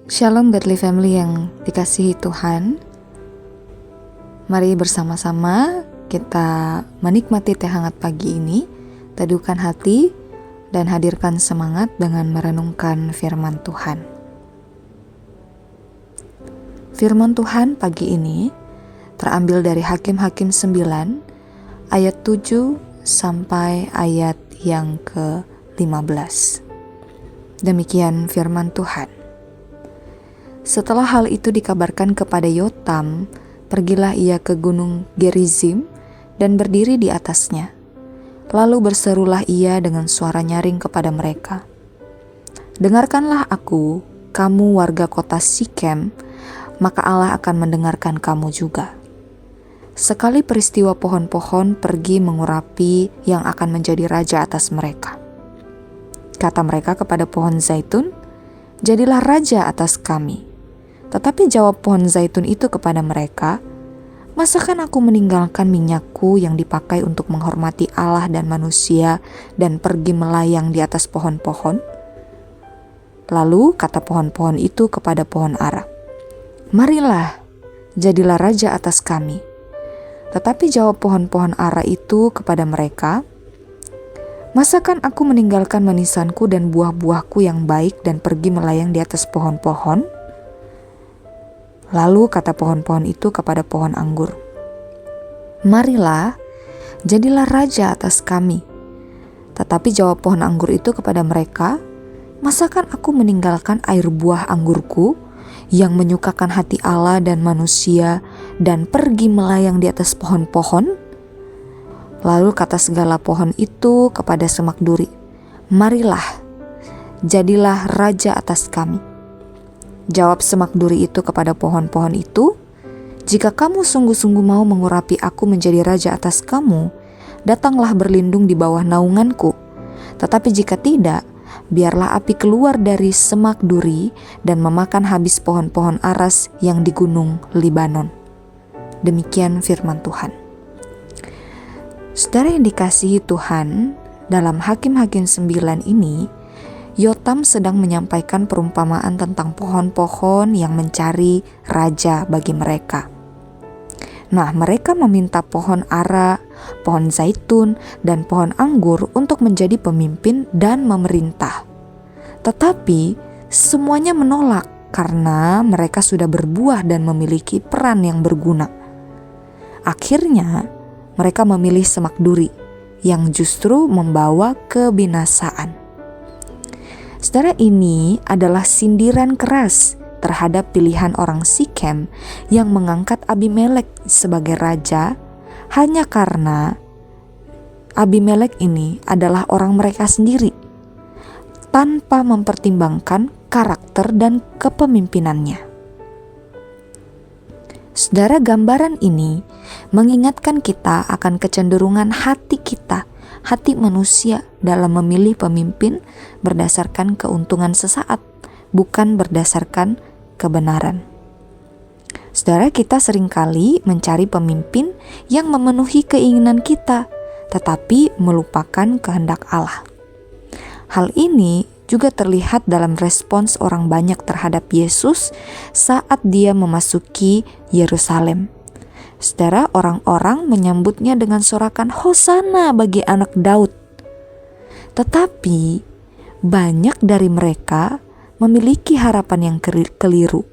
Shalom Godly Family yang dikasihi Tuhan. Mari bersama-sama kita menikmati teh hangat pagi ini, teduhkan hati dan hadirkan semangat dengan merenungkan firman Tuhan. Firman Tuhan pagi ini terambil dari Hakim-Hakim 9 ayat 7 sampai ayat yang ke-15. Demikian firman Tuhan. Setelah hal itu dikabarkan kepada Yotam, pergilah ia ke gunung Gerizim dan berdiri di atasnya. Lalu berserulah ia dengan suara nyaring kepada mereka, "Dengarkanlah aku, kamu warga kota Sikem, maka Allah akan mendengarkan kamu juga. Sekali peristiwa pohon-pohon pergi mengurapi yang akan menjadi raja atas mereka. Kata mereka kepada pohon zaitun, jadilah raja atas kami. Tetapi jawab pohon zaitun itu kepada mereka, masakan aku meninggalkan minyakku yang dipakai untuk menghormati Allah dan manusia dan pergi melayang di atas pohon-pohon?" Lalu kata pohon-pohon itu kepada pohon ara, "Marilah, jadilah raja atas kami." Tetapi jawab pohon-pohon ara itu kepada mereka, "Masakan aku meninggalkan manisanku dan buah-buahku yang baik dan pergi melayang di atas pohon-pohon?" Lalu kata pohon-pohon itu kepada pohon anggur, "Marilah, jadilah raja atas kami." Tetapi jawab pohon anggur itu kepada mereka, "Masakan aku meninggalkan air buah anggurku yang menyukakan hati Allah dan manusia dan pergi melayang di atas pohon-pohon?" Lalu kata segala pohon itu kepada semak duri, "Marilah, jadilah raja atas kami." Jawab semak duri itu kepada pohon-pohon itu, "Jika kamu sungguh-sungguh mau mengurapi aku menjadi raja atas kamu, datanglah berlindung di bawah naunganku. Tetapi jika tidak, biarlah api keluar dari semak duri dan memakan habis pohon-pohon aras yang di gunung Libanon." Demikian firman Tuhan. Saudara yang dikasihi Tuhan, dalam Hakim-Hakim 9 ini, Yotam sedang menyampaikan perumpamaan tentang pohon-pohon yang mencari raja bagi mereka. Nah, mereka meminta pohon ara, pohon zaitun, dan pohon anggur untuk menjadi pemimpin dan memerintah. Tetapi semuanya menolak karena mereka sudah berbuah dan memiliki peran yang berguna. Akhirnya, mereka memilih semak duri yang justru membawa kebinasaan. Saudara, ini adalah sindiran keras terhadap pilihan orang Sikem yang mengangkat Abimelek sebagai raja hanya karena Abimelek ini adalah orang mereka sendiri, tanpa mempertimbangkan karakter dan kepemimpinannya. Saudara, gambaran ini mengingatkan kita akan kecenderungan hati kita, hati manusia dalam memilih pemimpin berdasarkan keuntungan sesaat, bukan berdasarkan kebenaran. Saudara, kita seringkali mencari pemimpin yang memenuhi keinginan kita, tetapi melupakan kehendak Allah. Hal ini juga terlihat dalam respons orang banyak terhadap Yesus saat dia memasuki Yerusalem. Saudara, orang-orang menyambutnya dengan sorakan Hosana bagi anak Daud. Tetapi banyak dari mereka memiliki harapan yang keliru.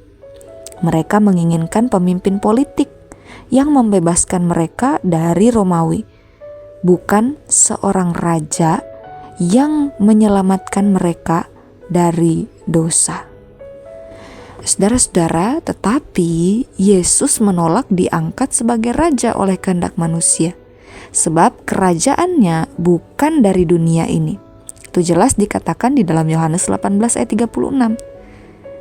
Mereka menginginkan pemimpin politik yang membebaskan mereka dari Romawi, bukan seorang raja yang menyelamatkan mereka dari dosa. Saudara-saudara, tetapi Yesus menolak diangkat sebagai raja oleh kehendak manusia, sebab kerajaannya bukan dari dunia ini. Itu jelas dikatakan di dalam Yohanes 18 ayat 36.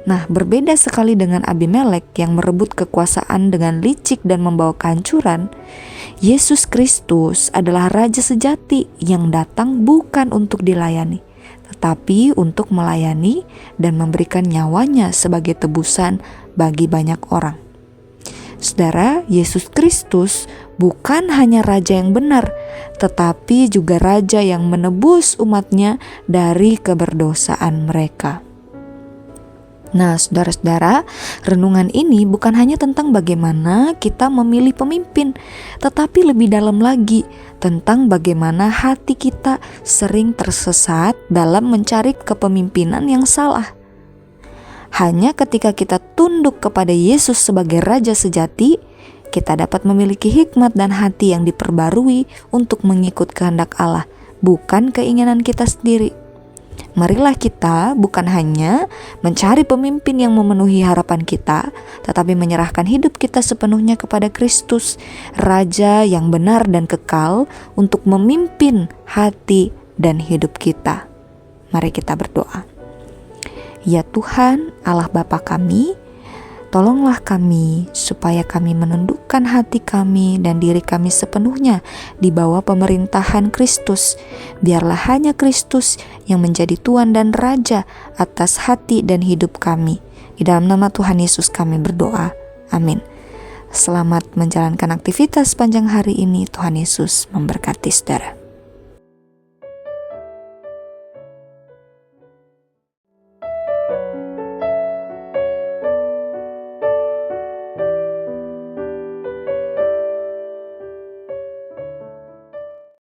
Nah, berbeda sekali dengan Abimelek yang merebut kekuasaan dengan licik dan membawa kehancuran. Yesus Kristus adalah raja sejati yang datang bukan untuk dilayani, tetapi untuk melayani dan memberikan nyawanya sebagai tebusan bagi banyak orang. Saudara, Yesus Kristus bukan hanya raja yang benar, tetapi juga raja yang menebus umatnya dari keberdosaan mereka. Nah, saudara-saudara, renungan ini bukan hanya tentang bagaimana kita memilih pemimpin, tetapi lebih dalam lagi tentang bagaimana hati kita sering tersesat dalam mencari kepemimpinan yang salah. Hanya ketika kita tunduk kepada Yesus sebagai Raja sejati, kita dapat memiliki hikmat dan hati yang diperbarui untuk mengikut kehendak Allah, bukan keinginan kita sendiri. Marilah kita bukan hanya mencari pemimpin yang memenuhi harapan kita, tetapi menyerahkan hidup kita sepenuhnya kepada Kristus, Raja yang benar dan kekal untuk memimpin hati dan hidup kita. Mari kita berdoa. Ya Tuhan, Allah Bapa kami, tolonglah kami supaya kami menundukkan hati kami dan diri kami sepenuhnya di bawah pemerintahan Kristus. Biarlah hanya Kristus yang menjadi Tuhan dan Raja atas hati dan hidup kami. Di dalam nama Tuhan Yesus kami berdoa. Amin. Selamat menjalankan aktivitas sepanjang hari ini. Tuhan Yesus memberkati saudara.